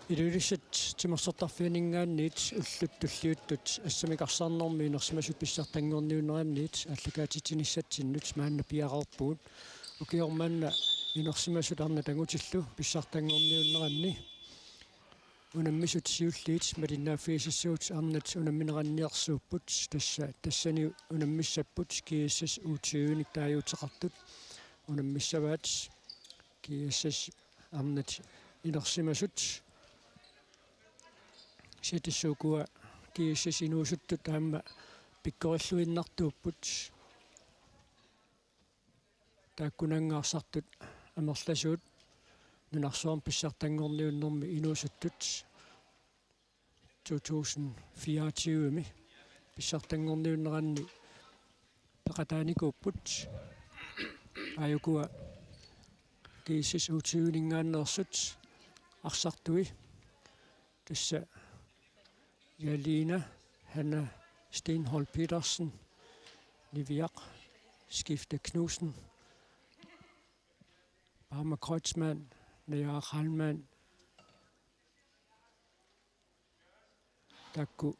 Ilulissat timersortarfianingaanniit ullut tulliuttut assamiqarsarnermi inersmasut pissartanngorniunneramniit allakaatitinissattinnut maanna piaqarpuut ukiormanna inersimasut arna tangutillu pissartanngorniunneramni unammisut siulliit malinnaaffiisissuut arnat unammineranniarsuupput tassani unammissapput kiissas uutiuunik taajutseqartut unammissavaat kiissas arnat inersimasut sitissuukua kiissas inuusuttu taamma pikkorilluinnartuupput taakkunangaarsartut amerlasuut nunarsuarm pissartanngorniunnermi inuusuttut 2024 pissartanngorniunneranni peqataanikuupput ajukua kiissas uutiuuningaannersut arsartui tassa Jalina Hanna Stenholm Petersen Niviaq Skifte Knudsen Barmer Kreutzmann Naja Halman takku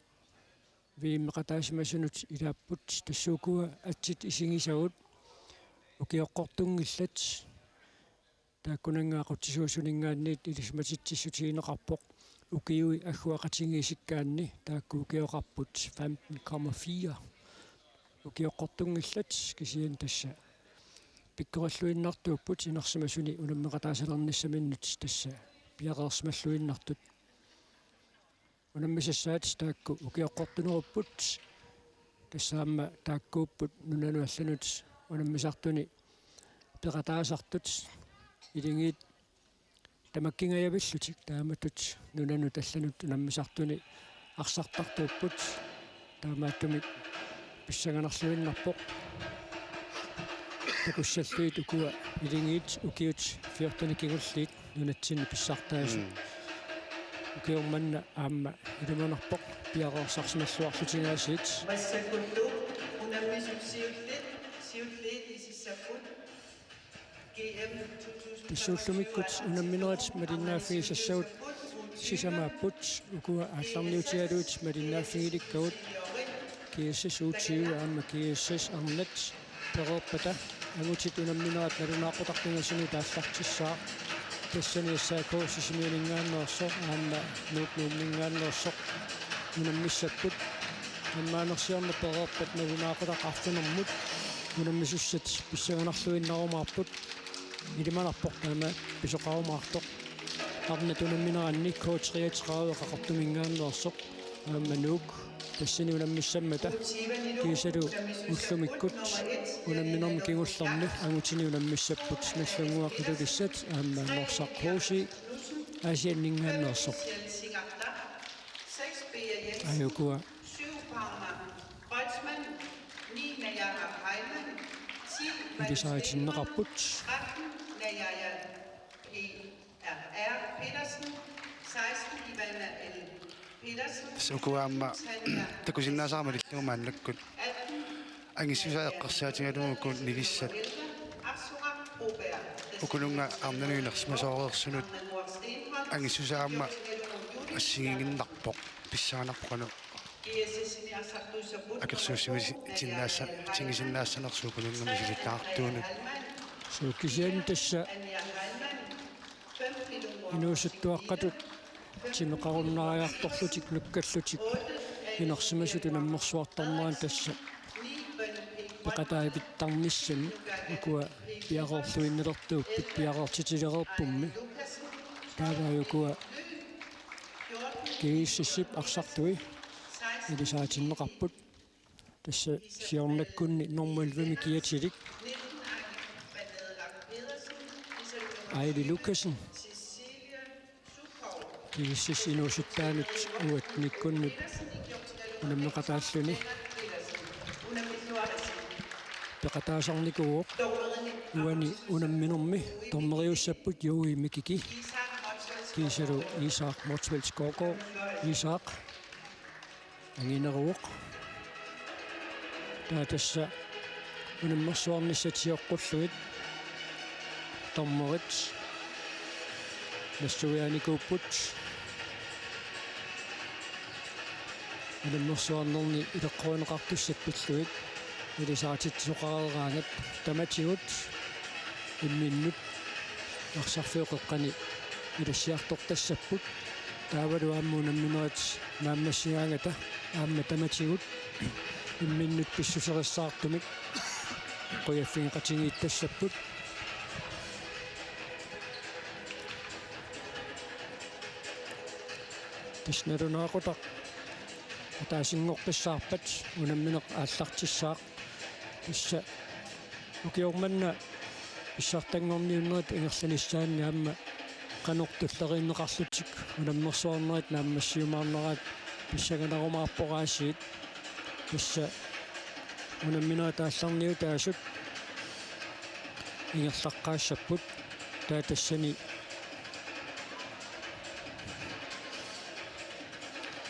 viimqataasimasunut ilaapput tassuukua atsit isingisagut ukiоққортунгилlat taakkunangaaqutisuusuningaanniit ilismatitsissutiineqarpoq ukiui agguaqatingiisikkaanni taakku ukioqarput 15,4 ukioqqortungillat kisian tassa pikkorilluinnartuupput inersimasuni unammeqataasalernissamminnut tassa piaqersmalluinnartut unammisassaat taakku ukioqqortunerupput tassaamma taakkuupput nunanuallanut unammisartuni peqataasartut ilingiit tamakkingajavillutik taamatut nunanu tallanut unammisartuni arsartartuupput taamaattumik pissanganerluinnarpoq takussalluit ukua ilingiit ukiut 14 kingulliit nunatsinni pissartaasu ukiormanna aamma ilumanerpoq piaqersarsimalluarlutigaasiit unammisut isissaput tissuullumikkut unamminerat malinnaaffigisassagut sisamaapput ukua aallarniutialuut malinnaaffigilikkagut kiissas uutiu aamma kiissas arnat pereerpata angutit unamminerat nalunaaqqutartingasuni taallartissaa tassani assaakoo sisimiuningaanneerso aamma nuupnuumningaanneersoq unammissapput ammaanersiorna pereerpat nalunaaqutaqarfinermut unammissussat pissanganerluinnarumaarput ilimanarpoq taama pisoqarumaartoq arnat unammineranni kootriatraaveqaqartumingaanneersoq aamma nuuk tassani unammissammata kiisalu ullumikkut unamminermi kingullerni angutini unammissapput nallunguaqilulissat aamma norsaqquusi asianningaanneersoq ajukua ilisaatinneqarput sukuaamma takusinnaasarmalilluumaannakkut angissусаэққарсаатингалууккут нилиссат укулунга арнануинерсмасоорерсунут ангиссусаамма ассигингиннарпоқ писсаанарпоқану акерсуусими тиннаасса тингисиннаассанерсуукулунгами силиттаартуунут сууккисиани тасса инуусуттуаққатут тимеқаруннариарторлутик нуккаллутик инерсимасут унаммерсуартарнеран тасса пеқатаавиттарниссами укуа пиақорлуиннелертууппит пиақортитилерерпумми таавааюкуа кииссип арсартуи илисаатиннеқарпут тасса сиорнаккунни нормалвами киатилик Айли Лукасен кииссис инуусуттаанут уатниккуннут унаммеқатааллуни пеқатаасарникуоқ уани унамминерми торнериуссаппут юуи микики кисалу Исаак Моцвелского Исаак ангинеруоқ таатасса унаммерсуарниссатиоққуллугит торнерит нассуяникууппут Ulammersuarnerni ileqqruineqartussappilluit ilisaatit tamatigut imminnut арсарфиоқеққани илассиарторtassapпут таавалу ааммунамминерат мааммассигаангата аамма таматигут имминнут писсусериссаартумик қуяффингеқатигииттассаппут тисналунаақутақ атаасингоққиссаарпат унамминеқ ааллартиссаақ тисса укиорманна иссартангорниуннерит ингерланиссаанни аама канортуллериннеқарлутик унаммерсуарнерит нааммассиумаарнерат писсаганарумаарпораасиит тисса унамминерат аалларниу таасут ингерлаққаассаппут таатассани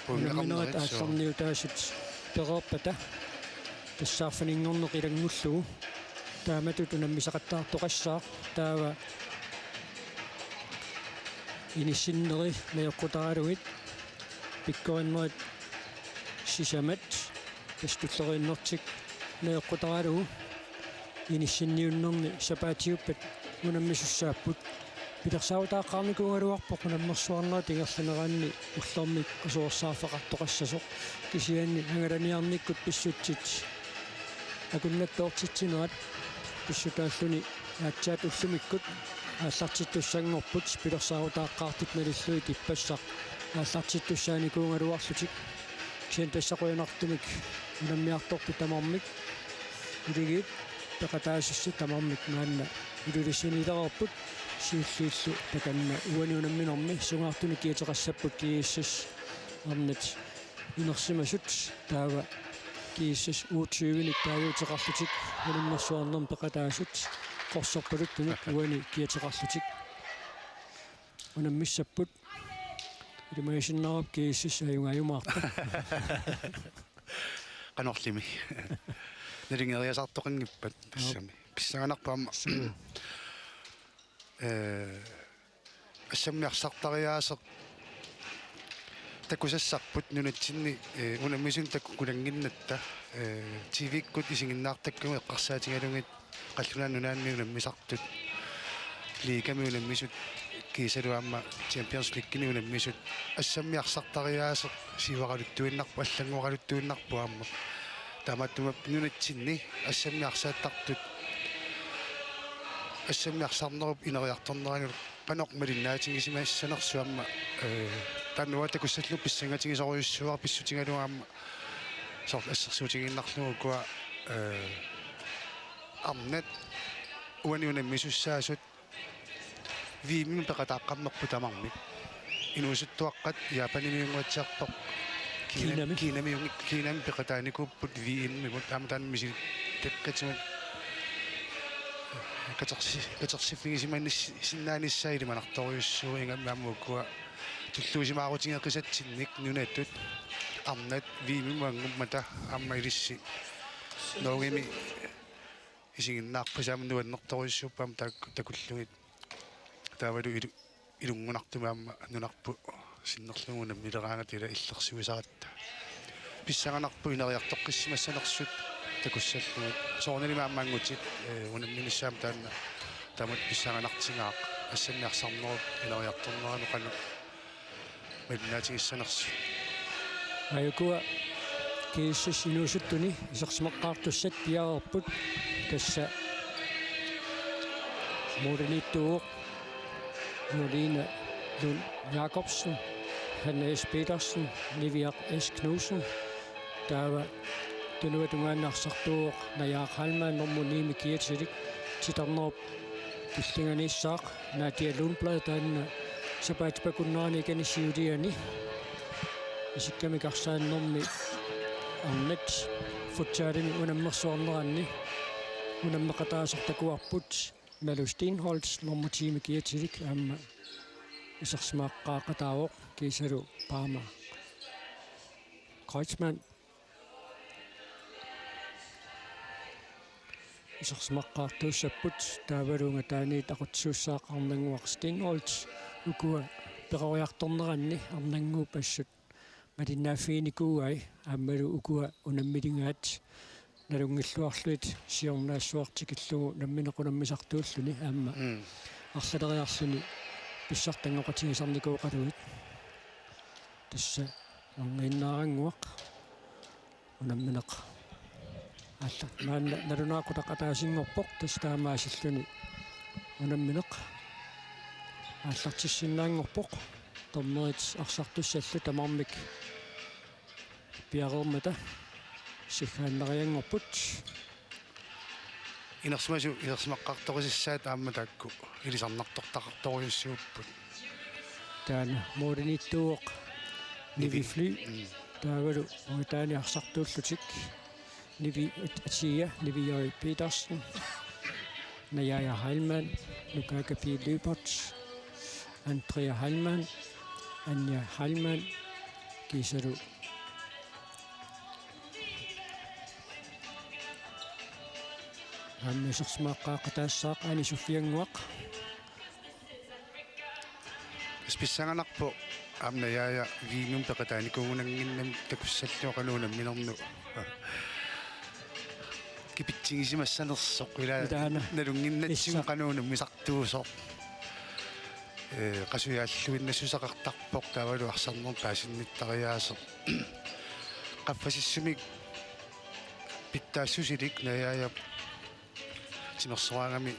унамминерат аалларниу таасут перерпата тассаарфанингорнеқилангуллугу тааматут унаммисақаттаартоқассаа таава иниссиннери меоққутаралугит пиккориннерит сисамат тастуллериннертик меоққутаралугу иниссинниуннерни сапаатиуппат унаммисуссааппут пилерсаутааққарникугалуарпоқ унаммерсуарнерит ингерланераанни уллэрмик асуорсаафеқартоқассасоқ кисианни ангаланиарниккут писсутсит акуннаттоортитсинерат писсутааллуни аатсаат уллумиккут ааллартиттуссангорпут пилерсаутааққаартит налиллуит иппассақ ааллартиттуссааникуунгалуарлутик кисиан тассақуянартумик унаммиарторпу тамармик илигит пеқатаасусси тамармик маанна илулиссинилерерпут сиуллииллу таканна уаниунамминерми сугаартуни киатеқассаппут кииссас арнат инерсимасут таава кииссас уутсуивиник таавиутеқарлутик унаммерсуарнерм пеқатаасут қорсорпалуттумик уани киатеқарлутик унаммиссаппут илимаисиннерап кииссас аюнгаюмаарта канорлими налингериасартоқангиппат писсами писсаганарпаама ассаммиарсартариаасеқ такусассарпут нунатсинни унаммисун таккулангиннатта тивиккут исигиннаартаккуми эққарсаатигалугит қаллунаа нунаанни унаммисартут лигами унаммисут кисалуаама чемпионс лиггини унаммисут ассаммиарсартариаасеқ сиваралуттуиннарпу аллангуаралуттуиннарпу аама таматтумап нунатсинни ассаммиарсааттартут ассаммиарсарнеруп инериарторнерангу каноқмалиннаатигисимаассанерсуамма таннуата куссаллу писсангатигисоруйуссуар писсутингалуаама сорт ассерсуутигиннарлугуа арнат уаниунаммисуссаасут виимми пеқатааққарнерпу тамармик инуусуттуаққат яапанимиунгуатсиарпоқ кинами пеқатааникууппут вииммигут тааматаанмиси теққатимут катерсиффигисиманнис синнааниссаили манарторюссуу ингаммааммуккуа туллуусимаарутингеққисатсинник нунаттут арнат виимимуангуммата аама илисси ноогими исигиннаарпасаама нуаннерторюссууппаама такуллугит таавалу илунгунартумаама нунарпу синнерлугуна милераангатила иллерсуисаратта писсаганарпу инериартоққиссимассанерсут такуссаллугит соорналимааммаангутит унамминиссаама таанна тамат писсаганартингаақ ассаммиарсарнеруп инериарторнерану қану малинаатигиссанерсу аюкуа кииссас инуусуттуни исерсимеққаартуссат пиарерпут тасса модерниттууоқ Nordine Lund Jacobsen, Hannes Petersen, Niviaq S. Knudsen, der var det nu, at du er narsartor, når jeg halma normoni med kietidik, til der når bestillingerne sag, når de er lundblad, den så bare tilbage kunne igen i siudierne. Hvis ikke kan gøre sig normi annet, fortælle mig under marsorderne, under makataser der går put. Melu Stenholz normati med kietidik, isaqsmaqqaaqataawoq kiisalu paama Kreutzmann isaqsmaqqaartuussapput taavaluunga taaniit aqutsuussaaqarnanguaq Stenholz ukua peqoriartorneranni arnanguupassut малиннааффиникууай ааммалу укуа унаммилингаат налунгиллуарлуит сиорнаассуартикиллугу намминеқунаммисартууллуни аама арлалериарлуни писсартангоқатигисарникууқалуит тасса онгиннаарангуақ унамминеқ алла наанна налунаақутақатаасингорпоқ тастаамаасиллуни унамминеқ ааллартиссиннаангорпоқ торнерит арсартуссаллу тамармик пиареермата сихааннериангорпут инерсмаққарторисаат аама таакку илисарнартортақарторюссууппут таана модерниттууоқ нивифли таавалу таани арсартууллутик Nivi Atia, Nivi Petersen, Naja Heilmann, Lukaga P. Løbert, Andrea Heilmann, Anja Heilmann, Gisaru. Hammesersmaqaaqataassaaq aani suffianguaq. Spissanganarpo amnayaaya viinum peqataanikungunanginnam takussalluoqanuunam minernu. Kipitsingissimassanersoq ila nalunginnatsium qanuunam misartuusoq. Qasuyaаллуиннассусақартарпоq taavalu arsarner paasinnittariaaseq. Qaffasissumik pittaassusilik nayaaya tinersoraangami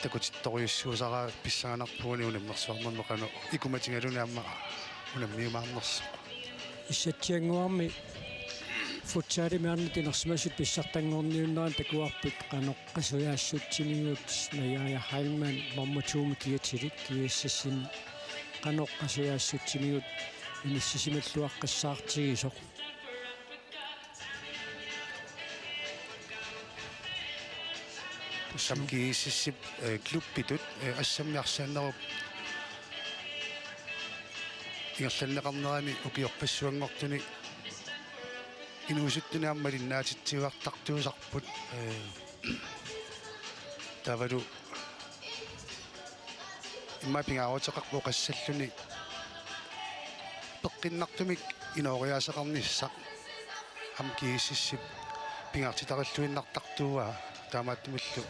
takutittoriussuusaraa pissanganarpuuni unammersuarnernu qanu ikumatingaluni amma unammiumaarnersoq. Issatianguarmi futsaalimaarni tinersmasut pissartangorniunneraan takuarput qanoqqasuyaassutsimigut nayaaya Heilmann marmatuumi kiatilik kiassassin qanoqqasuyaassutsimigut inissisimalluaqqassaartigisoq samkiississip kluppitut assammiarsaannerup ingerlanneqarnerani ukiorpassuangortuni inuusuttuni ammalinnaatitsiuartartuusarput tavalu immaapingaaruteqarpu qassalluni peqqinnartumik inooriaseqarnissaq amkiississip pingaartitarilluinnartartuuaa taamaattumillu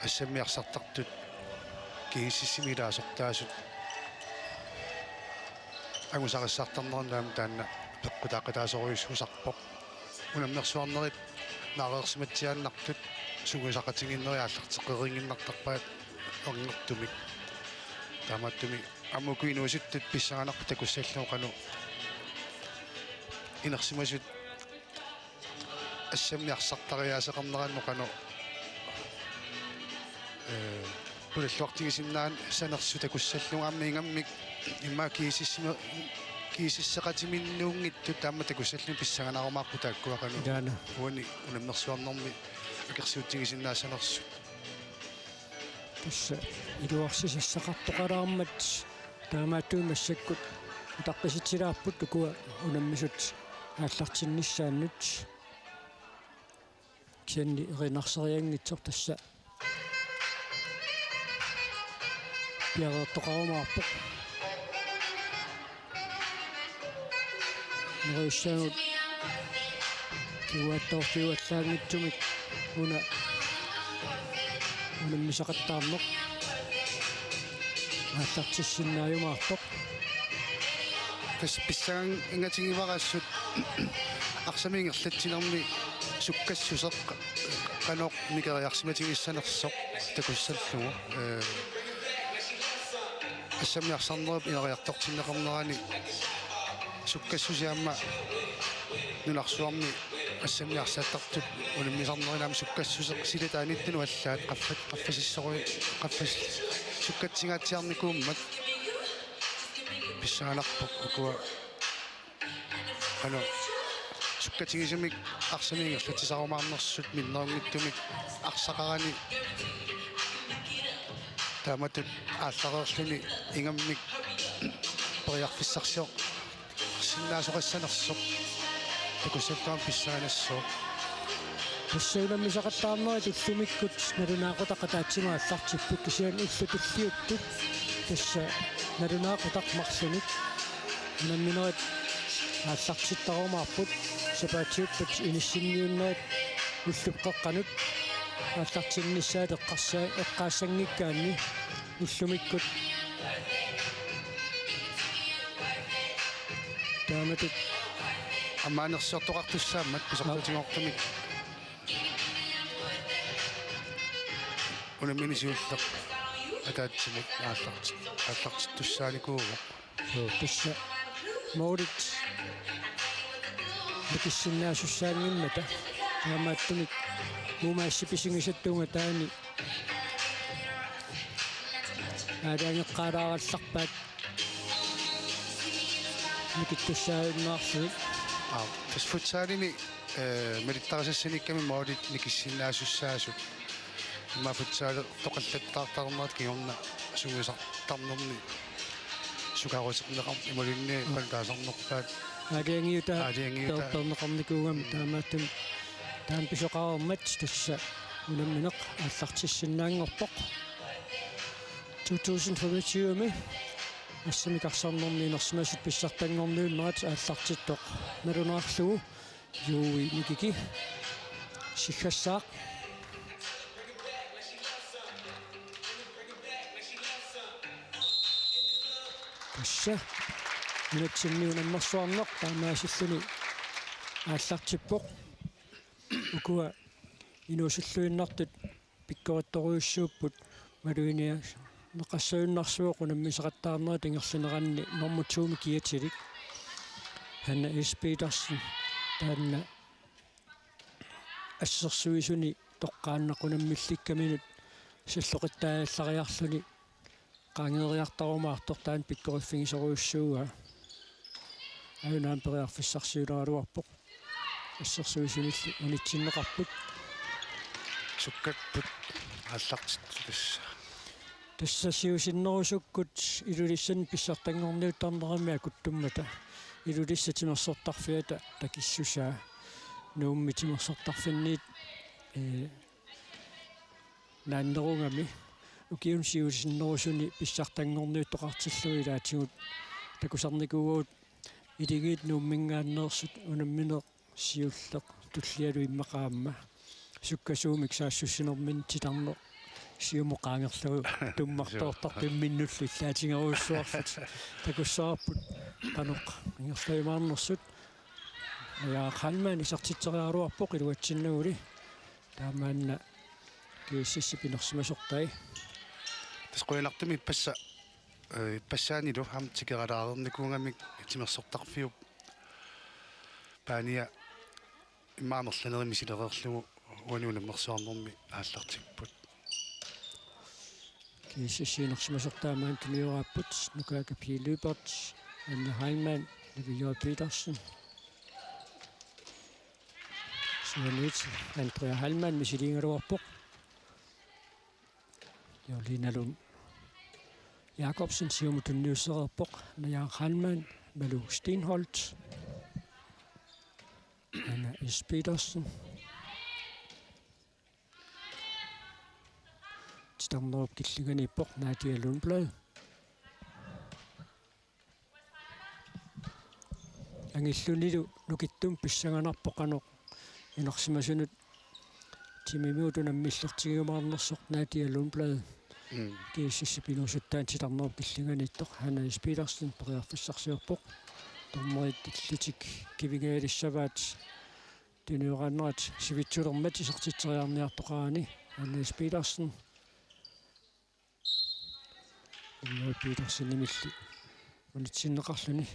assammiarsartartut kiississimiilaasortaasut angusaqassartarnernaam taanna peqqutaaqataasoriussusarpoq unammersuarnerit naareersimatsiaannartut suguisaqatiginneriaallarteqeringinnartarpaat ornertumik taamaattumi ammukuinuusuttut pissanganarpu takussalluoqanu inersimasut assammiarsartariaaseqarneranno qanu pulalluartigisinnaан sanersu takussalluga ammiingammik imma kiisisseqatiminnuunngittu taamma takussallun pissanganaarumaarpu taakkua qanu uani unammersuarnermi akersuuttigisinnaа sanersu tassa iluarsisissaqartoqalaarmat taamaattuumassakut utaqqisitsilaarput ukua unammisut ааллартиннissaannut кианни эринарсериангитсор тасса пиареэртоқарумаарпоқ нерусsaanут киуаттоорфиуаллаангитсумик унаммисақаттаарнеқ ааллартиссиннааюмаарпоқ тас писсаан ингатигиварассут арсамингерлатсинерми суккассусеқ каноқ микериарсиматигиссанерсоқ такуссаллугу ассамиарсарнерип инериартортиннеқарнерани суккассусиамма нуларсуарми ассамиарсааттартут улиммисарнеринаами суккассусеқ силатааниттуну аллаат qaffasissoruи qaffas суккатсигаатсиарникууммат писсаанарпоқ укуа ано суккатигисимик арсамингерлатисарумаарнерсут миннерунгиттумик арсақарани тааматут ааллареерлуни ингаммик периарфиссарсиоқ синнаасоқассанерсоқ такуссаллуам писсаанассоо тассаунаммисақаттаарнери туллумиккут налунаақутақатаатсима аллартиппут кисиан уллутуллиуттут тасса налунаақутақмарлуник unamminerit ааллартиттарумаарпут сапаатиуппут иниссинниуннерит уллупқеққанут ааллартиннissaат эққаассангиккаанни уллумиккут тааматут амаанерсиортоқартуссааммат писортутингортумик унамминисиуллеқ атаатсимут ааллартиттуссааникууго тасса моорит микиссиннаасуссаангиммата таамааттумик мумаассиписингисаттуунга таани адаанеққалааралларпаат микиттуссааннаарсуит тас футсаалини мелиттарасассаникками моорит микиссиннаасуссаасут имма футсаале тоқаллаттаартарнерат кигорна сугисартарнерни сукаарусеқнеқар ималинни палтаасарнерпаат аадиангиута тооторнеқарникуугам таамааттум таан писоқарермат тасса унамминеқ ааллартиссиннаангорпоқ 2025ми ассамикарсарнерни нерсимасут писсартангорнууннерат ааллартиттоқ налунаарлугу юуи никики сиккассаақ тасса нутсинниунаммерсуарнеқ таамаасиллуни ааллартиппоқ укуа инуусуллуиннартут пиккоратторуйуссууппут малуиниа неқассуиннарсуоқ унаммисеқаттаарнера тингерлинеранни нормутсууми киатилик ханна Petersen таанна ассерсуисуни тоққааннақунаммилликкаминут силлоқиттааллариарлуни qaangeeriartarumaartor taan pikkoriffigisoruussuuga aunaan periarfissarsiularaluarpoq ассерсуисунилли унитсиннеқарпут суккатпут ааллартиттуласса тассасиусиннерусуккут илулиссан писсартангорниуттарнерамиа куттуммата илулиссатимерсортарфиата такиссусаа нууммитимерсортарфинниит нааннерунгами укиун сиусиннерусуни писсартангорниуттоқартиллуилаатигут такусарникуугут илигиит нууммингааннерсут унамминеқ сиуллеқ туллиалу иммақаамма суккасуумик саассуссинермин титарнеқ сиумоқаангерлугу туммартоортар пимминнуллу иллаатингеруссуарфут такуссаарпут каноқ ингерлуимаарнерсут я халмани сартитсериаруарпоқ илуатсиннагули таамаанна кииссипинерсимасортай тасқуинартуми пассаанилу хамтикералаарерникуунгамик тимерсортарфиуп паания имаамерланерими силереерлугу уануунаммерсуарнерми ааллартиппут кииссипинерсимасортаамаан тумиурааппут нукаака пилюберт анна хайман Levi Petersen сианит Андреа Хальман мисилингеруарпоқ Jolinalu Jacobsen siumutунниуссерерпоқ Naya Halman Malu Stenholt Anna S. Petersen Stammerup Gillinganippoq Nadia Lundblad Angillunilu nukittum pissanganarpoqanoq inersimasunut timimiutunamillertigiumaarnersoq Nadia Lundblad kiississipinusuttaan titarnerup killinganittoq Hanna S. Petersen periarfissarsiorpoq tormerit illitik kivigaalissavaat tuniurannerat sivitsulermat isertiteriarniartoqaani Hanna S. Petersen Levi Petersen nimilli unitsinneqarluni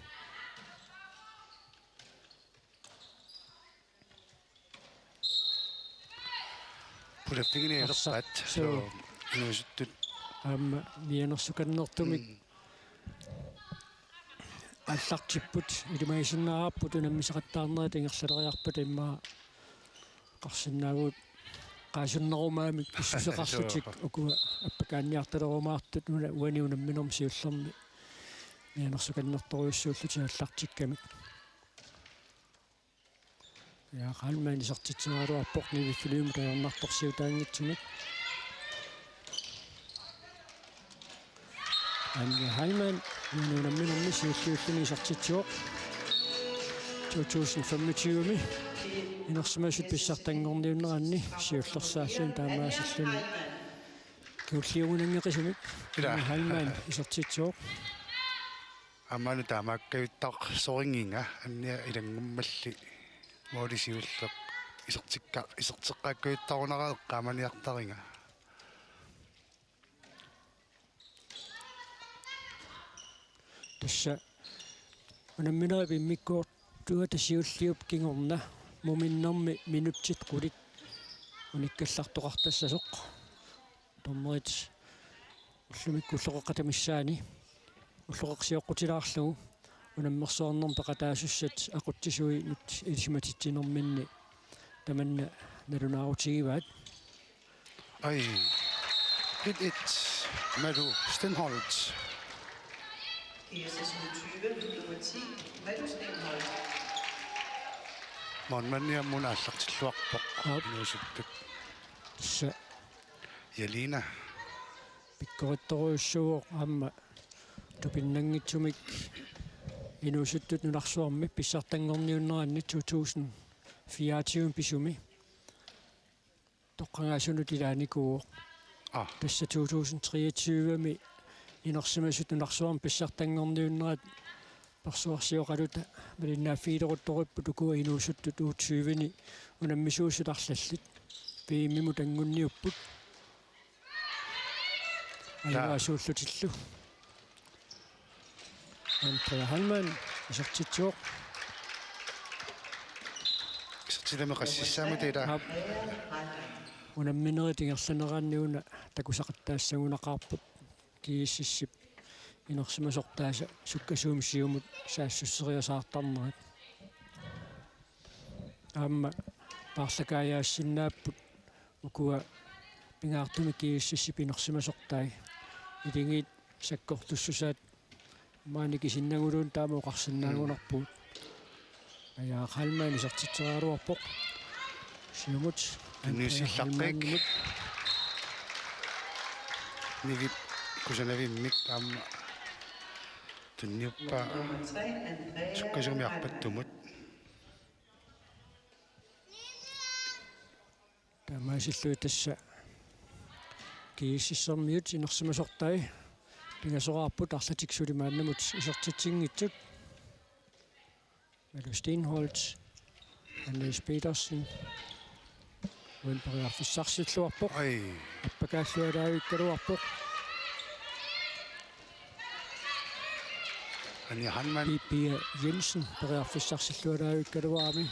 Pulaptingini erpat so inusuttut mianersukannertumik аллартиппут илимаисиннаараппут унаммисеқаттаарнери тингерлалериарпут имма қарсиннаагуут qaasunnarumamik issусеқарлутик укуа аппакаанниарталерумаартут нуна уаниунамминерм сиуллерми мианерсуканнерторуйуссууллути аллартиккамик я халмани сартитсераалуарпоқ нивиффилиум таернарторсиутаангитсумик Anja Halman nuunamminarni siulluulluni isartitsuoq 2025 inersimasut pissartangorniunneranni siullersaallun taamaasilluni kiulliugunangeqisumik Anja Halman isartitsuoq амману таамааккавиттар сорингинга анниа илангуммалли моолисиуллеқ исертеққаккавиттарунараа qaamaniartaringa тасса унамминера пиммиккуор туа тасиуллиуп кингорна муминнэрми минуттит qulит униккаллартоқартассасоқ томмерит уллумиккуллеқоқатамиссаани уллоқарсиоққутилаарлугу унаммерсуарнерм пеқатаасуссат ақуттисуи нут илисиматитсинерминни таманна налунаарутигиваат ай it Madu Stenholt Session 20 nummer 10 Madu Stenholt монманниа мунааллартиллуарпоқ нуусуттут са Jelina пиккоритторуйуссуоқ аама тупиннангитсумик инуусуттут нуларсуарми писсартангорниуннеранни 2024 писуми тоққангаасунут илааникуу тасса 2023ми инерсимасут нуларсуарми писсартангорниуннерат персуарсиоқалута малиннааффиилерутториппу тукуа инуусуттут 20-ни унаммисуусуларлаллит пииммиму тангунниуппут алуасууллутиллу Anja Halman isartitsuoq isartilameqassissaama tiila унамминеритингерланераанниуна такусақаттаассагунақарпут кииссиссип инерсимасортааса суккасуумиссиумут саассуссериасаартарнерат аама парлакаяассиннааппут укуа пингаартуми кииссиссип инерсимасортай илингит саккортуссусаат мааники-синнагулуун таамаоқарсиннаагунарпуут ая Halman isartitseraaluarpoq сиумут нисиллаққик нивит кусанавиммик аама тунниуппа суккасумиарпаттумут тамаасиллуи тасса кииссиссермиут инерсимасортай пингасораарпут арлатиксулимааннамут исертитсингитсут Madu Stenholt Anders Petersen уинпериарфиссарсиллуарпоқ аппакааллуалаавиккалуарпоқ Anja Halman Pia Jensen периарфиссарсиллуалаавиккалуарами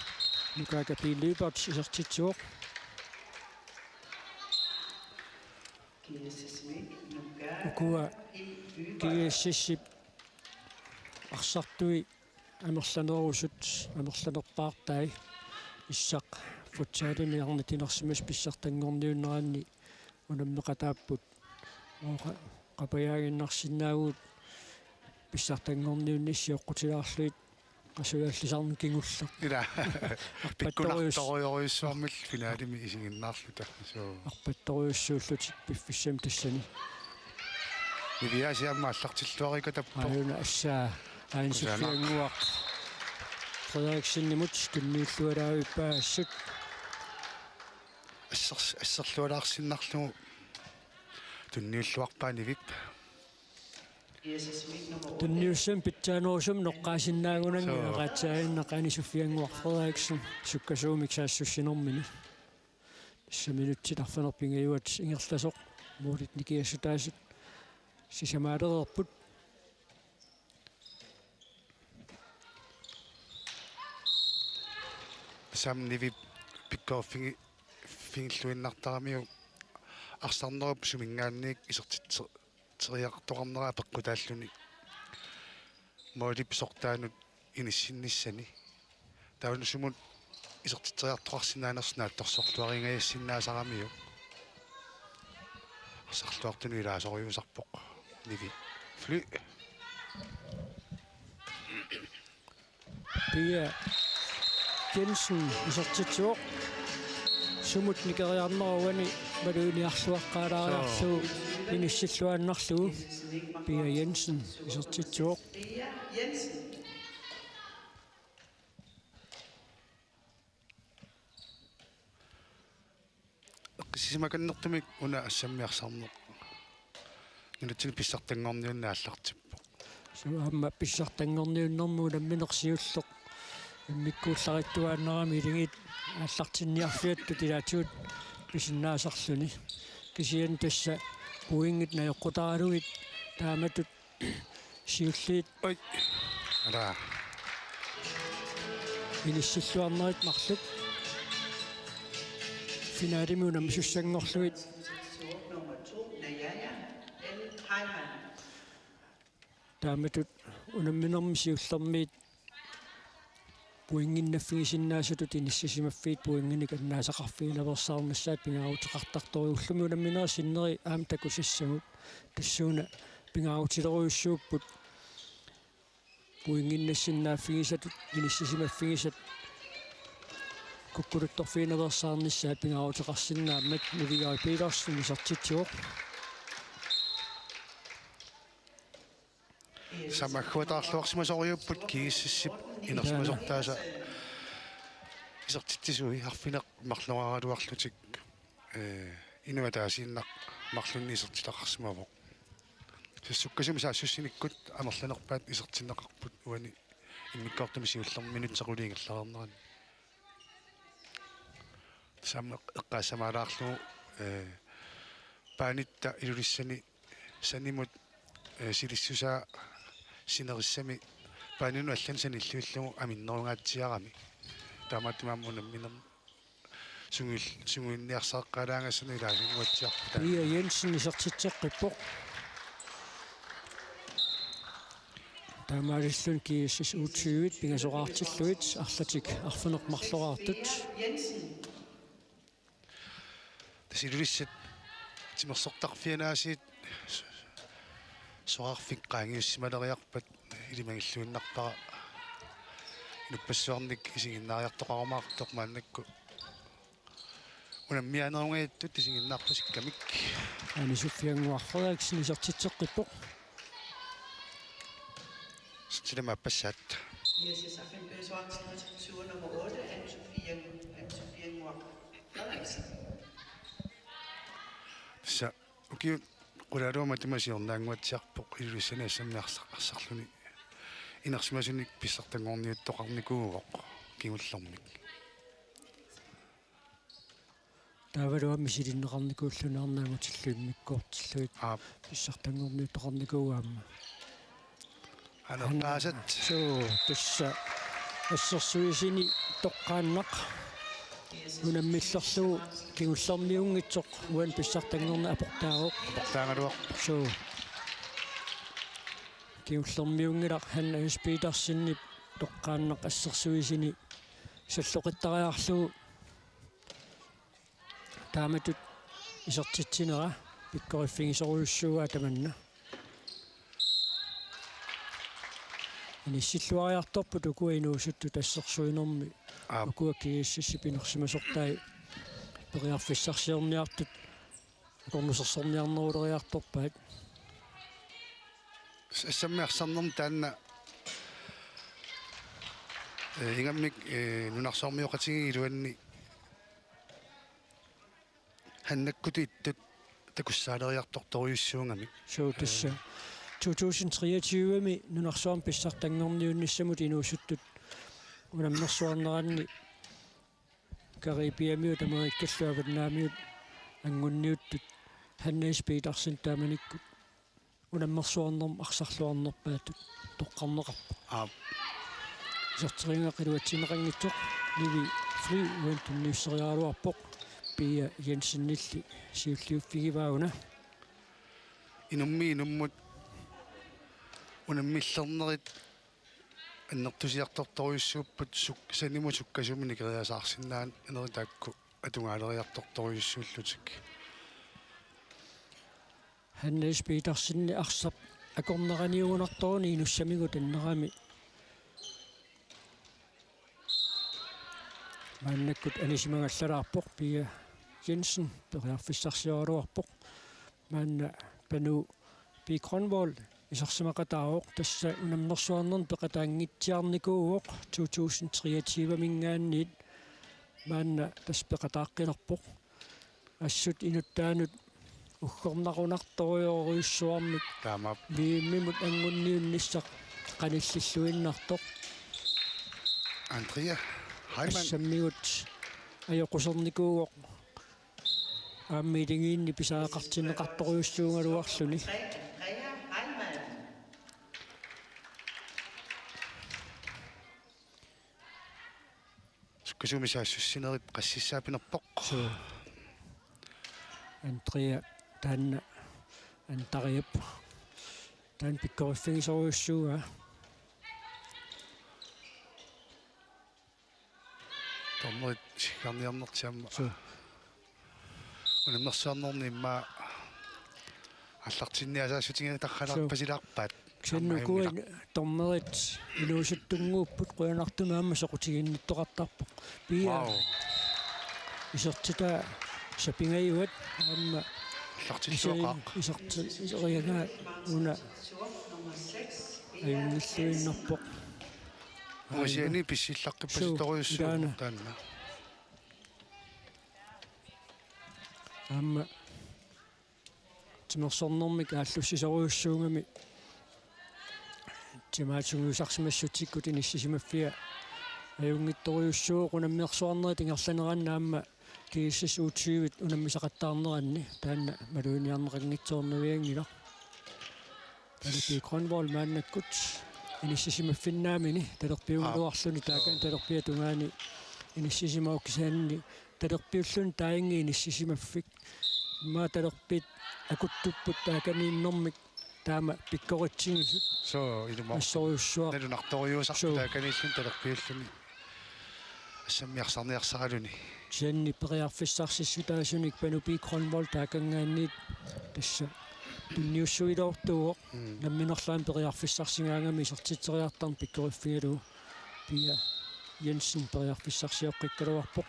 нукака пилиберт исертитсуоқ укуа киэссиссип арсартуи амерланерусут амерланерпаартай иссақ футсаалими арнатинерсимас писсартангорниуннераанни унаммеқатааппут ооқа қапаяагиннарсинаагуут писсартангорниунниссиоққутилаарлуит qasuallisarni kingulleq ila pikkunartoriuissuarmil finaalimi isiginnaarluta so arpattoriussuullutik piffissam tassani niviasiamma allartilluarika tappo ayuna assaa aansuffianguaq Frederiksenimut tunniillualaavippaassut assarlualaarsinnarlugu tunniilluarpaanivip tunniussam pitsaanorsum noqqaasinnaagunangi aqaatsaainnaqani suffianguaq Frederiksen sukkasuumik saassussinermini samminuttilarfanerpingayuat ingerlasoq muulit nikiassutaasut sisamaalererput samnivi pikkorfingi fingilluinnartaramiu арсарнеруп сумингаанниик исертитсериартоқарнераа пеққутааллуни моолипсортаанут иниссинниссани таунусумут исертитсериартоқарсинаанерсинаат торсорлуарингаяссиннаасарамиу арсарлуартуни илаасориусарпоқ ниви флю Pia Jensen isartitsuoq sumut nikeriarneruani maluuniarluaqqaalaariarluu inissilluannarlugu Pia Jensen isertitsuoq Pia Jensen. qisimakannertumik una assammiarsarneq nilutsil pissartanngorniunnaallартиппо суаама писсартангорниуннэрмуу намминерсиуллеқ иммиккуулларитуааннерами илигит ааллартинниарфиатту тилаатиут писиннаасарлүни кисиан тасса пуингит наёққутаралугит тааматут сиуллиит ой ара иниссиллуарнерит марлут финалимуна мисуссангорлугит Nummer 2, Najaja L. Heimann. тааматут унамминерми сиуллермиит пуингиннаффигисиннаасатут иниссисимаффиит пуингиник аннаасақарфигилаверсаарнассаат пингаарутеқартарториуллуми унамминера синнери аам такусиссагут тассууна пингаарутилеруйуссууппут пуингиннассиннааффигисатут иниссисимаффигисат куккулутторфигилаверсаарнissaат пингаарутеқарсиннааммат Нивигаи Петерсен исартитсуоқ самахуатаарлуарсимасориуппут кигиссиссип инерсимасортааса исертитсисуи арфинеқ марлуаралуарлутик инуатаасииннақ марлунни исертилақарсимавоқ сиссуккасими саассуссиниккут амерланерпаат исертиннеқарпут уани иммиккаортами сиуллерми минутсақулиингерларернерани саммеқ эққаассамаалаарлу паанитта илулиссани санимут силиссусаа синерissami паанину аллан саниллуиллугу аминнерунгаатсиарами таамааттимааммунамминер сунгуинниарсааққалаангассани илаасингуатсиарпута Pia Jensen исертитсеққиппоқ таамаалиллун кииссис уутсиуит пингасораартиллуит арлатик арфунеқ марлораартут Jensen. тасилулиссат тимерсортарфианаасиит соарфиккаангиуссималериарпат илимагиллуиннарпара нуппассуарник исигиннаариартоқарумаартоқ мааннакку унаммианерунгаяттут исигиннаарпасиккамик анисуффиангуарфериаксин исертитсеққиппоқ ситилама аппассаат Hier ist auf dem Besorgungsstruktur Nummer 8, Anne-Sophie Mohr. Frederiksen. са укиу qulaluuma timasiornaanguatsiarpoq ilulissani assammiarsарлуни инерсимасуник писсартангорниуттоқарникуугоқ кигуллэрмик таавалуамми силиннеқарникууллунаарнаагутиллуиммиккуортиллуит писсартангорниуттоқарникууаама анертаасат соо тасса ассерсуисини тоққааннақ унаммиллерлугу кигуллэрниунгитсоқ уан писсартангорна апортаароқ таангалуар соо кигуллэрниунгилақ ханна Петерсинни тоққааннақ ассерсуисини саллоқиттариарлугу тааматут исертитсинера пиккориффигисоруйуссуугаа таманна иниссиллуариарторпут укуинуусутту тассерсуинерми акуаккигиссисси пинерсимасортаи периарфиссарсиерниартут корнусерсорниарнерулериарторпаат ассаммиарсарнерм таанна ингаммик нунарсоормиоқатиги илуанни ханнаккутииттут такуссаалериарторторюссуунгамик соо тасса 2023-ми нунарсуарм писсартангорниунниссамут инуусуттут унаммерсуарнеранни карибиамиут америккаллуават наамиут ангунниуттут Hannes Petersen тааманиккут унаммерсуарнерм арсарлуарнерпаатут тоққарнеқарпа сэртерингақилуатсинеқангитсоқ ниви фри уантунниуссериаруарпоқ Pia Jensen-нилли сиуллиуффигиваагуна инумми инуммут унаммиллернерит аннертусиарторторюссууппут саниму суккасумини кериасаарсинаан анеритаакку атунгаалериарторторюссууллутик Hannes Petersen арсап акорнераниугунарторуни инуссамигу таннерами мааннаккут анисимангаллалаарпоқ пиа Jensen периарфиссарсиоралуарпоқ маанна пану пи Кронвол исарсимақатаавоқ тасса унамнерсуарнерн пеқатаангитсиарникууоқ 2023 мингаанниит маанна тас пеқатааққилерпоқ ассут инуттаанут уггорнақунарториориуссуармик таама вииммимут ангунниунниссақ каниллиллуиннартоқ Андреа Хайман саммигут аёқусерникууоқ ааммитингиинни писаақартиннеқарториуссуунгалуарлуни Andrea Heilmann. скусумисаассуссинерит qassissaapinерpoq so Andrea таанна антариап таан пиккориффигисориуссууа томмерит сигарниарнертиамма so унамнерсуарнернимма аллартинниасаассутингери тархалаарпасилаарпаат ксеннукуин томмерит илуусуттунгууппут қуянартунаама соқутигинниттоқартарпоқ пиа исертита сапингаюат амма аллартиллуоқаақ исерриага уна аюнгиллуиннарпоқ уусиани писсиллаққиппаситориуссуу таанна амма тимерсорнэрмик ааллуссисориуссуунгами тимаатсунгуусарсимассутиккут иниссисимаффиа аюнгитториуссуу qunammiarsuarneri tingerlaneranna amma kiissas uutiivit unammisaqattaarneranni taanna maluuniarneqanngitsoornuiangila talipii Kronvoll maannakkut иниссисимаффиннаамини талерпиулуарлуни таакен талерпиа тунгаани иниссисимауккисаанни талерпиуллуни таинги иниссисимаффик имма талерпит акуттуппут тааканииннэрмик таама пиккоритсигисут со илума ассориуссуа налунарториусарпу тааканииллун талерпиуллуни ассаммиарсарниарсаралуни сианни периарфиссарсиссутаасуник панупи Kronvoll таакангаанниит тасса тунниуссуилоортуо намминерлаан периарфиссарсигаангами исертитсериартарн пиккориффигалу пиа Jensen периарфиссарсиоққиккалуарпоқ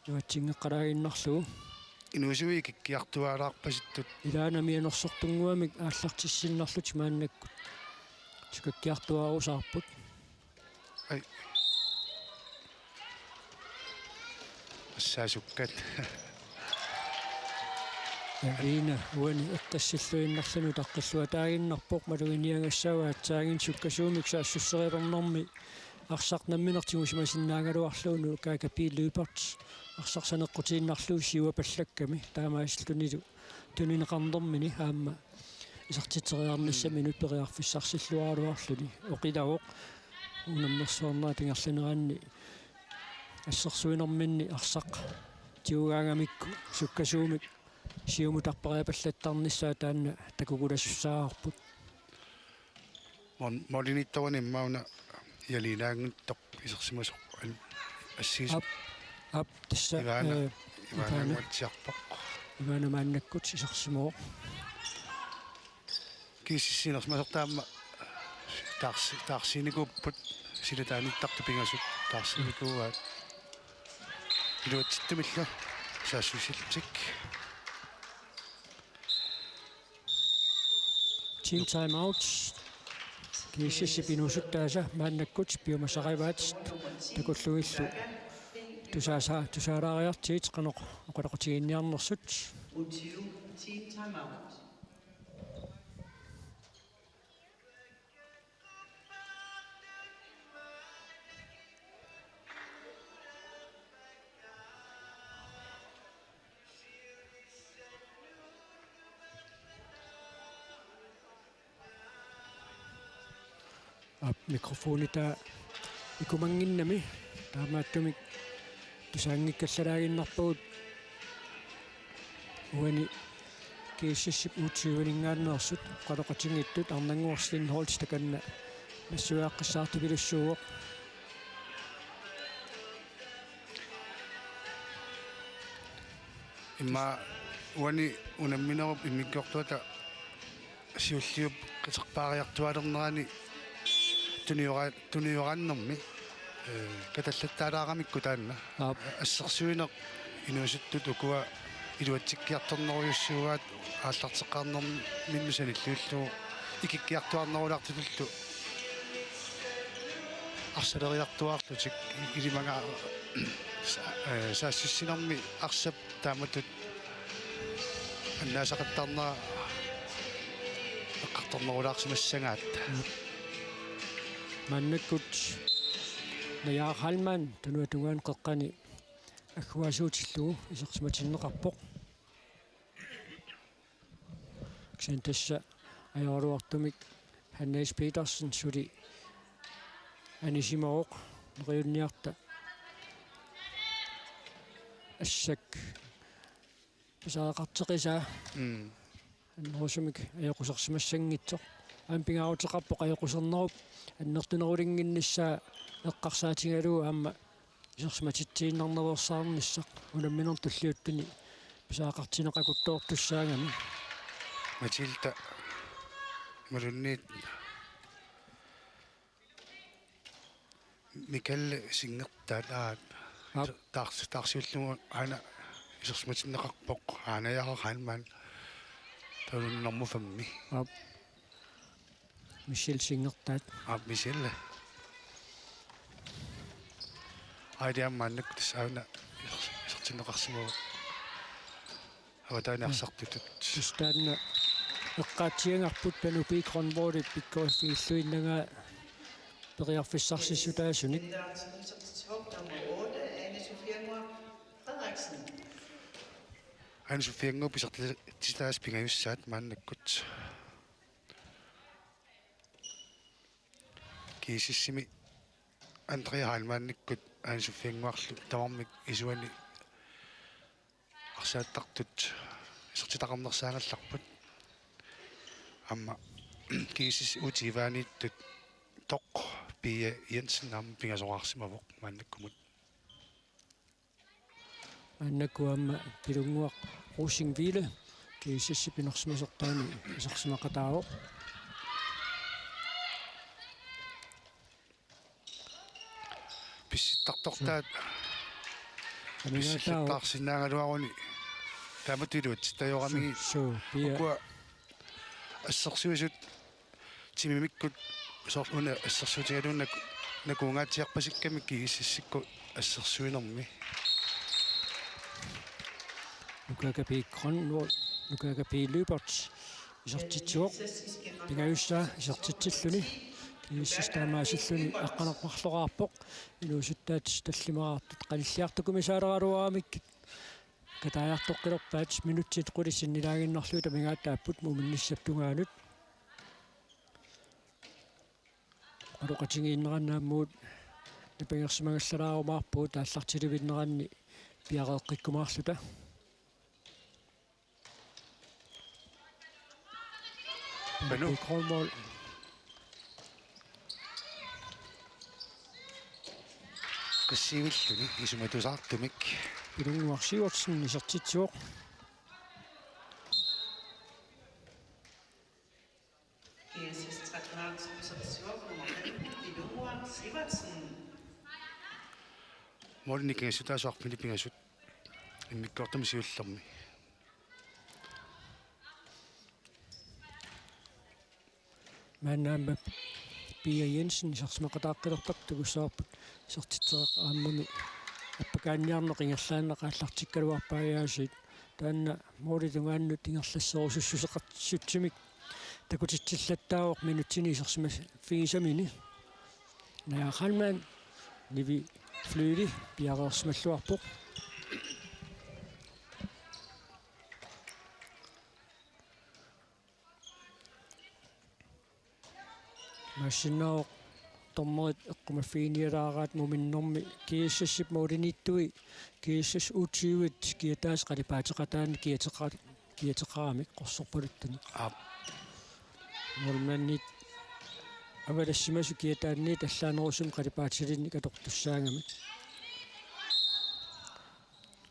юатсингеққалагиннарлугу инуусуи киккиартуаалаарпаситтут илаанами анерсортунгуамик ааллартиссиннарлут мааннаккут сукаккиартуаарусаарпут ай ассаасуккат ина уани эққиссиллуиннарлуну таққиллуа таагиннарпоқ малуиниангассава атсаагин суккасуумик саассуссерилернэрми арсарнамминертигусимасиннаагалуарлууну каакапииллуипарт арсарсанеққутииннарлуу сиуа паллакками таамаислунилу тунинеқарнермини аама исартитериарниссаминут периарфиссарсиллуаалуарлуни оқилавоқ унамнерсуарнаа тингерланераанни ассерсуинерминни арсақ тиугаангамикку суккасуумик сиумутарпариапаллаттарниссаа таанна такугулассаарпут молиниттавани мауна ялинаагнуттоқ исерсимасоқ ассиис ап тасса иваанаматсиарпоқ ивана мааннаккут исерсимоо киссинерсмасертаама таарсиникууппут силатааниттарту пингасут таарсиникууаат илуатситтумилла саассусиллтик team time out киссисипинусуттааса мааннаккут пиумасариваат такуллуиллу тусаараариартиит qanoq оқалақутигинниарнерсут U20 team timeout. микрофонита икумангиннами таамааттумик тусаангиккаллалаагиннарпагут уани киссиссип уутсиуинингааннерсут qalоqатингиттут арнангуарслин холц таканна массуааққиссаартипилуссууоқ имма уани унамминеруп иммиккортуата сиуллиуп қисерпаариартуалернерани туниораннэрми каталлаттаалаарамикку таанна ассерсуинеқ инуусуттут укуа илуатсиккиарторнеруйуссуугаат ааллартеққарнерми миннусаниллуиллуу икиккиартуарнерулартуллу арсалериартуарлутик илимага саассиссинерми арсап тааматут аннаасақаттарнера эққарторнерулаарсимассангаат маннаккут наяахалман тануатугаан қеққани аггуасуутиллугу исерсиматиннеқарпоқ ксентасса аёруартумик Hannes Petersen сули анисимаоқ нериунниарта ассак писаақартеқиса аннерусумик аёқусерсимассангитсоқ ампингааутеқарпоқ аёқусернеруп аннертунерулингиннссаа эққарсаатингалуу аама исерсиматитсииннарнеруерсаарниссақ унамминер туллиуттуни писаақартинеқакуттоортуссаагами Matilda Marunit Mikael singertaalaat taarsiullugu aana isersmatinneqarpoq aanayaqaqaanmaan taununnermu fammi Michelle singertaat Michelle aidiammaannuk tasauna isertinneqarsimu аватааниарсартутут сустанна эққаатсиангарпут тану пикронборит пиккоффииллуиннага периарфиссарсиссутаасуник Anne-Sophie pisartitaas pingayussaat maannakkut kiisissimi Andrea Halmannikkut Anne-Sophie tamarmik isuani арсааттартут исертитақарнерсаагалларпут амма кисис утивааниттут тоқ пия Jensen ам пингасоқарсимавоқ мааннаккумут аннакуамма пилунгуақ русингвиле кисисси пинерсимасертаани исерсимақатаавоқ писситтартортаат писситтарсинаагалуаруни тааматилуут таёрамиги пиа ассерсуисут тимимиккут сооруна ассерсуутигалуунак накуунгаатиарпасикками кигиссикку ассерсуинерми нукакапииккроннуут нукакапиилуупарт исертитсуоқ пингаюссаа исертитсиллуни кииссистаамаасиллуни аққанарпарлораарпоқ илуусуттаатис таллимараартут қалиллиартукумисаалераалуаамиккит катааяртоққилерпаат минутсит қулиссиннилагиннарлуу тамигааттааппут муминниссаптунгаанут алоқатингииннераннааммуут напингерсимагаллалаарумаарпуу тааллартиливиннеранни пиареэққиккумаарлута Бено кромол кассивиллуни исуматусаартумик пилунгуарсиуарсин исертитсуоқ морникингасутаасуар пилипингасут иммиккортами сиуллерми маннаамма Pia Jensen исерсимақатааққилертартугуссаарпут исертитсеэқ ааммами аппакаанниарнеқингерлааннеқааллартиккалуарпаагаасит таанна мооритунгааннут ингерлассерусуссусеқатсутсимик такутитсиллаттаавоқ минутсини исерсима фигисамини наахалман ниви флюли пиареерсималлуарпоқ машинаа томмот эккумаффиниалаараат муминнэрми кииссассип маулиниттуи кииссас утиуит киатаас қалипаатеқатаани киатеқарамик қорсорпалуттани морманнит авалассимасу киатаанни таллаанерусум қалипаатилинни катортуссаагами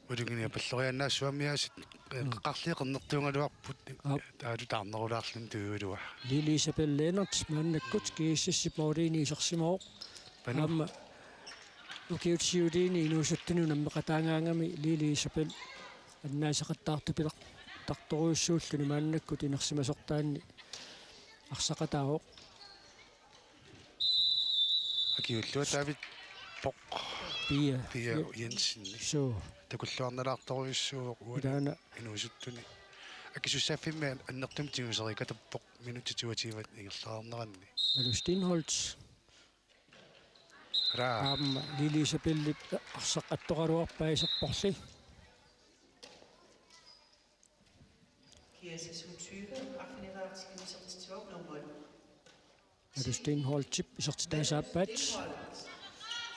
удугиния паллорианнаассуамиасит қаққарлиеқернертуунгалуарпут таалу таарнерулаарлун туйулуа Лили Isabel Lennart маннаккут кииссассип маулини исерсимаоқ амма укиутсиулиини инуусуттуну наммеқатаангаангами лилисапил аннаасақаттаартупилақ тарторуйуссууллуни мааннаккут инерсимасортаанни арсақатаавоқ акиуллуа таавит поқ пия Jensen so такуллуарналаарторуйуссууоқ Itaana инуусуттуни акисуссааффимма аннертум тигусерика таппоқ минутситуативат ингерлаарнеранни Malusteinholz ра lilisapillit арсақаттоқалуарпаисерпорли GSSU 20, affinitet til 12 nummer. Malusteinholzip isертитаасааппаат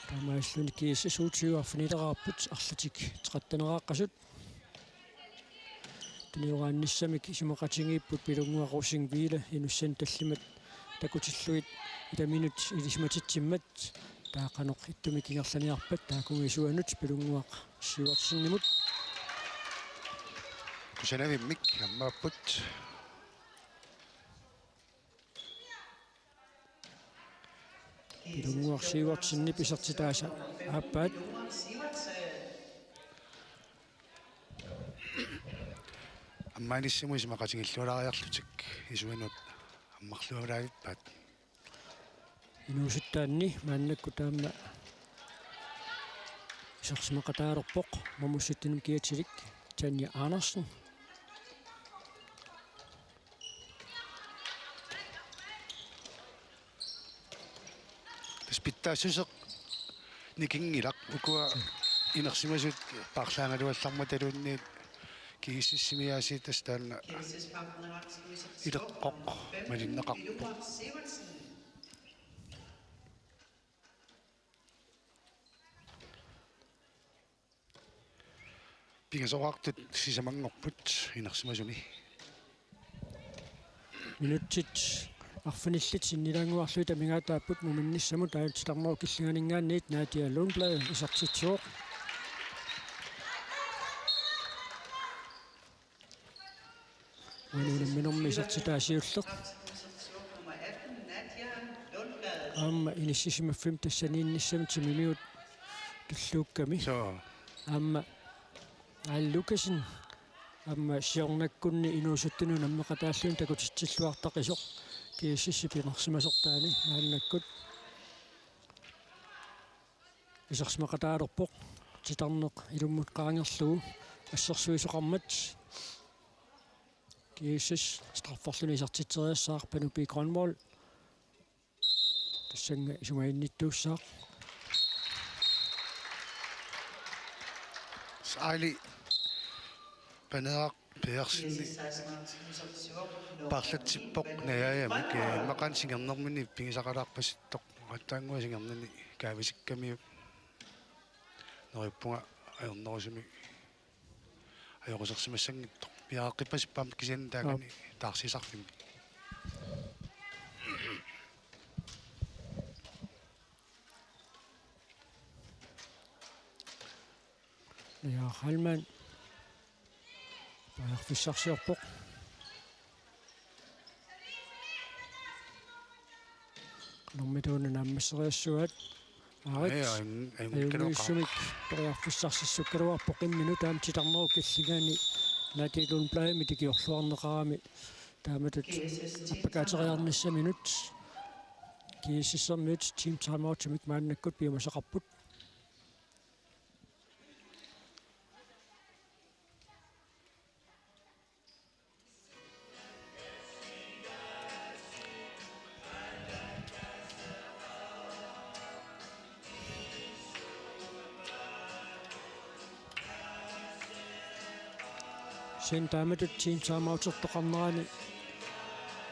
таамааллуни KSS-U20 арфинилераарпут арлатик теқаттанерааққасут туниураанниссамик исумақатингииппут пилунгуақусин вила инуссан таллимат такутиллуит итаминут илисматитсиммат таақаноқ иттуми кингерланиарпат таакунгисуанут пилунгуақ сиуарсиннимут кусанавиммик аммааппут пилунгуақ сиуарсинни писертитааса ааппаат аммааниссимуис мақатингиллуалаариарлутик исуанут аммарлуалаавиппаат инуусуттаанни мааннакку таама исерсимақатаалерпоқ мамуссуттинум киатсилик Tanja Andersen таспиттаассусеқ никингилақ укуа инерсимасут парлаангалуалларматалуунниит кигиссимиаасиит тастаанна илеққоқ малиннеқарпоқ пигасоқартут сисамангорпут инерсимасуни минутсит арфаниллит синнилангуарлуи тамингаатааппут муминниссаму таатиларнеру киллинганингааниит наатиа лунблад исартитсуоқ ванунамминерми исартитаасиуллеқ аама иниссисимаффим тассаниинниссами тимимиут туллуукками аама аллукасин аама сиорнаккунни инуусуттуну наммеқатааллуун такутитсиллуартақисоқ кииссисипинерсимасортаани мааннаккут исерсимақатаалерпоқ титарнеқ илуммут қарангерлугу ассерсуисоқармат кииссис страффорлуни исартитсериассаар панупи гронмол тассанга исумаинниттууссаа саали панеақ персинни парлатсиппоқ наяямик мақан сингернэрмини пигисақалаарпасситтоқ аттаангуа сингернани каависиккамиу нориппунга аернерусими аёқусерсимассангиттоқ пиааққиппасиппаам кисиан таагани таарсисарфими ja halman паярфиссарсиорпоқ нормитууна нааммассериассуат аарит аюнгиссумик паярфиссарсиссуккалуарпоқ иммину таам титарнеру киллигаани наатилун плаами тикиорлуарнеқарами тааматут аппакаатериарниссаминут кииссермиут тим таймаутимик мааннаккут пиумасеқарпут sen tamatut team timeout-ertoqarnerani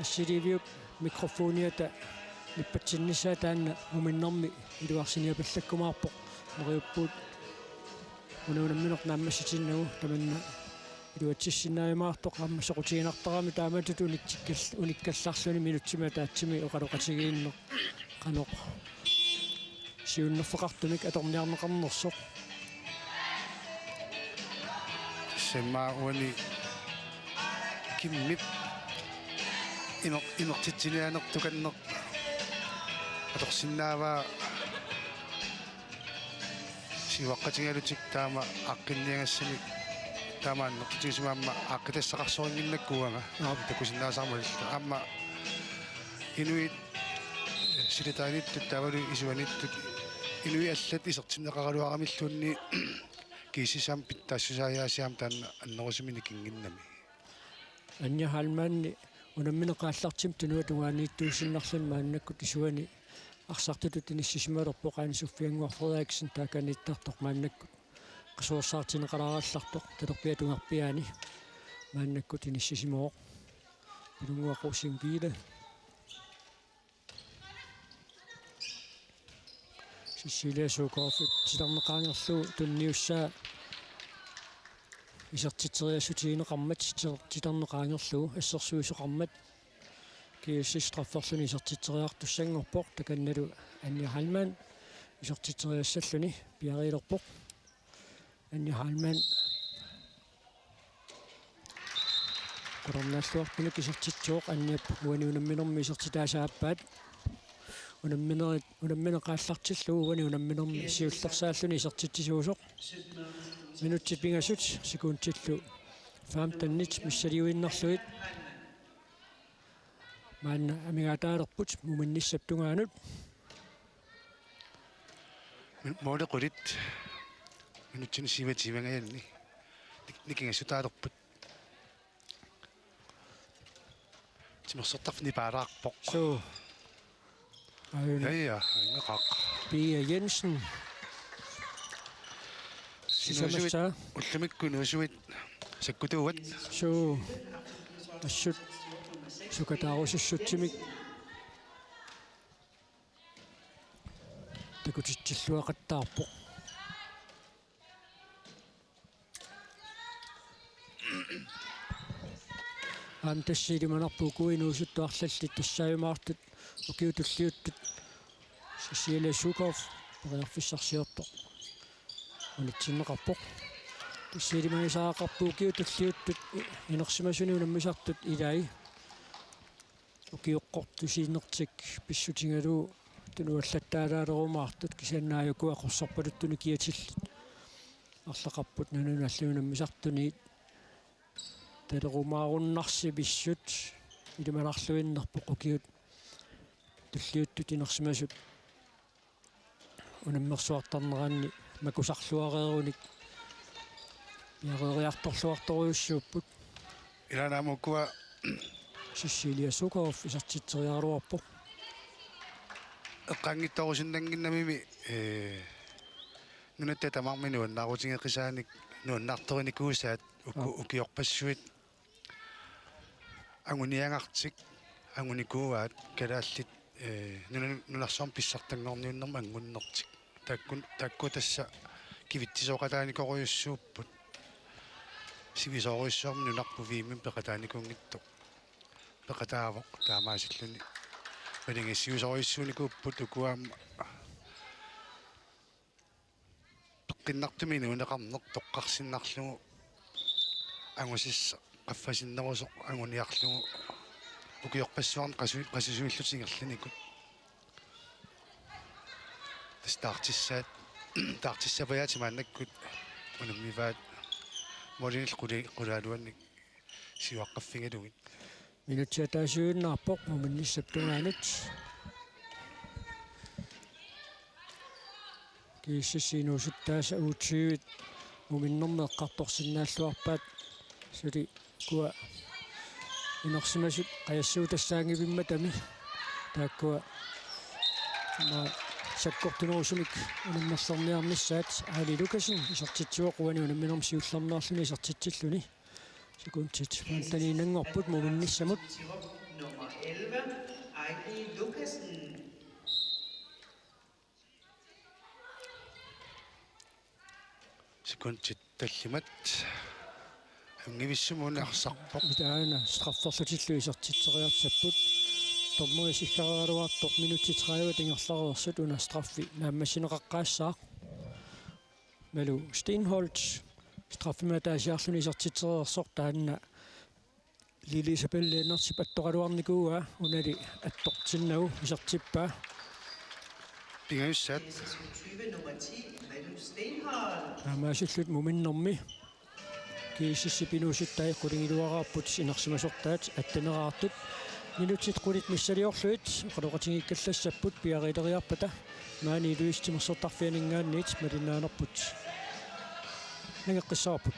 ассиливиуп микрофониата ниппатсиннисаа таанна муминнэрми илуарсиниапаллаккумаарпоқ нериуппуут унуунамминеқ нааммасситиннагу таманна илуатсиссинааймаартоқ аммасоқутигинартарами тааматут униккалларлуни минутсима таатсими оқалоқатигииннеқ қаноқ сиуннерфеқартумик аторниарнеқарнерсоқ семмауани киммип инертитсинианертуканнер аторсиннаава сиваққатингалутик таама аққинниангассами таамааннэртутигисимаама аққитассақарсорингиннаккуага такусиннаасаармалилла аама инуит силитааниттут тавалу исуаниттут инуи аллат исертиннеқаралуарамиллуунни кисисаам питтаассусааяасиам таанна аннерусимини кингиннами анниахаалмаанни унамминеқааллартим тунуа тугаанииттуусиннарлун мааннаккут исуани арсартутут иниссисималерпо қаанисуффиангуарфериаксин тааканиттартоқ мааннаккут qasuarsaartineqalaaraallарtoq talerpiatugarpiaani maannakkut inissisimooq pilunguaqussingiila sissiiliasuukorfit tilarneqaangerluu tunniussaa isertiteriassutiineqarmat tilarneqaangerluu assersuisuqarmat kiussistrafferluni isertiteriartussangorpoq takannalu anniahalmaan isertiteriassalluni piariilerpoq anniahalmaan qorannaassuarpinuk isertitsuoq anniap uani unamminermi isertitaasaappaat unammineqaallartillu uani unamminermi siullersaalluni isertitisuusoq minuttipingasut sekuuntillu faamtannit missaliuinnarluit maanna amigaataalerput muminnissaptungaanut moolequlit minuttini siivatiivangayanni nikingassutaalerput timersortarfni paalaarpoq so ja ingeqaaq Pia Jensen sinusuit ullamikku nuusuit sakkutuuvat so assut sukataarusussutimik takutitsilluaqattaarpoq тассиилиманарпу куинуусуттуарлаллит тассааюмаартут укиутуллиуттут сиссиилассукорф периарфиссарсиорпоқ унитсиннеқарпоқ тассиилиманисаақарпу укиутуллиуттут инерсимасуни унаммисартут илаи укиоққортусииннертик писсутингалуу тунуаллаттаалаалерумаартут кисаннааюку ақорсарпалуттуни киатиллит арлақарпут нануналлуунаммисартуни талерумааруннарси писсут илималарлуиннерпоқ укиут туллиуттут инерсимасут унаммерсуартарнераанни макусарлуарееруник ярериарторлуарторуйуссууппут иланаамуккуа сиссилиассукорф исартитсериаруарпоқ эққангитторусиннангиннамими нунатта тамарминуан наарутингеқисааник нуаннаарториникуусаат укиорпассуит ангуниангартик ангуникууаат калааллит нунарсоорм писсартангорниуннерма ангуннертик такку тасса кивиттисоқатааникоруйуссууппут сивисооруйуссуарми нунарпу вииммин пеқатааникунгиттоқ пеқатаавоқ таамаасиллуни малингиссиусоруйуссууникууппут укуаама пеққиннартумини унеқарнеқ тоққарсиннарлугу ангусисса qaffasinnерусоқ ангуниарлугу укиорпассуарни qasisuillutigerlunikut тастаартиссаат таартиссапаяатимааннаккут унаммиваат молинил qulaалуанник сиуаққаффингалугит минутсиатаасуиннаарпоқ муминниссаптунгаанут кииссисиинуусуттааса уутсиуит муминнэрмеэққарторсиннааллуарпаат сули куа инерсимасут қаяссуутассаангивимматами тааккуа ма саккортунерусумик унаммерлерниармиссаат Али Лукасен исертитсуоқуани унамминерм сиуллернерлуни исертитсиллуни секундтит фантаниинангорпут муминниссамут Nummer 11, Ejli Lukasen. секундтит таллимат ангивиссумуунаарсарпоқ митаана страфферлутиллу исертитсериарсаппут тормерисилларуартоқ минути 30 тингерлареерсут уна страффи нааммасинеқаққаассаа малу Steinholz страффиматаасиарлуни исертитсериерсоқ таанна Lili Isabelle нэрсип аттоқалуарникууа унали аттортиннагу исертиппаа Pingajussat. Session 20, nummer 10, Manu Stenhold. Амаасуллут муминнэрми кииссипинуусуттаи кулингилуарааппут синарсимасортаат аттанераартут минутит кулит миссалиорлуит qaloqatingikkallassapпут пиарилериарпата маани луистимерсортарфианингаанниит малиннаанерпут нагеққиссаарпут